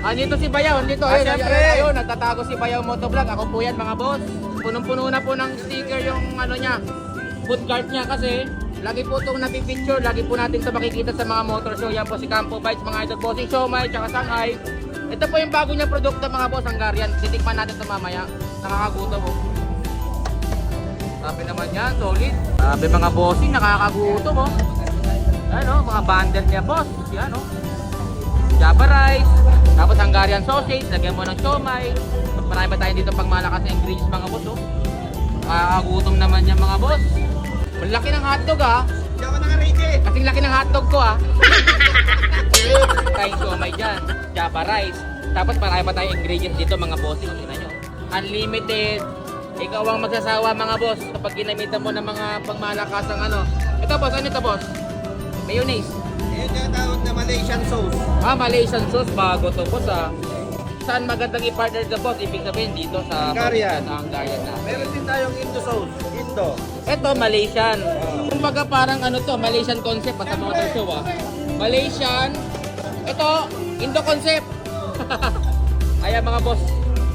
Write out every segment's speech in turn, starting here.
Andito si Bayaw, andito. Ah, Ayun, syempre. ayun, nagtatago si Bayaw Motovlog. Ako po yan mga boss. Punong-puno na po ng sticker yung ano niya, food cart niya kasi lagi po itong napipicture, lagi po natin ito makikita sa mga motor show. Yan po si Campo Bites, mga idol bossing siomai, tsaka Shanghai. Ito po yung bago niyang produkto mga boss, Hungarian. Titikman natin ito mamaya. Nakakagutom po. Sabi naman yan, solid. Sabi mga bossing, nakakagutom po. Ano, mga bundle niya boss. Yan o. Java rice, tapos Hungarian sausage, lagyan mo ng siomai. Marami pa tayo dito pang malakas na ingredients mga boss oh. Nakakagutom naman yan mga boss. Malaki ng hotdog ah. Hindi ako naka-ready. Kasing laki ng hotdog ko ah. Tayong siomai dyan, Java rice. Tapos marami pa tayong ingredients dito mga boss. Tingnan nyo. Unlimited. Ikaw ang magsasawa mga boss kapag ginamitan mo ng mga pangmalakasang ano. Ito boss, ano ito boss? Mayonnaise. Yan yung tawag na Malaysian sauce. Ah, Malaysian sauce, bago to boss ah. Saan magandang i-partner the boss? Ibig sabihin dito sa Hungarian. Sa Hungarian na. Meron din tayong Indo sauce. Indo. Ito, Malaysian. Kumbaga parang ano to, Malaysian concept pa sa motor show ah. Malaysian. Ito, Indo concept. Ayan mga boss.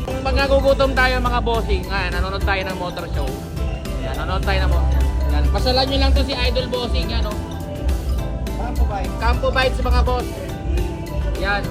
Pag nagugutom tayo mga bossing, nanonood tayo ng motor show. Yan, nanonood tayo ng yan. Pasalan nyo lang to si Idol Bossing, yan oh. Campo Bites. Campo Bites mga boss. Yan.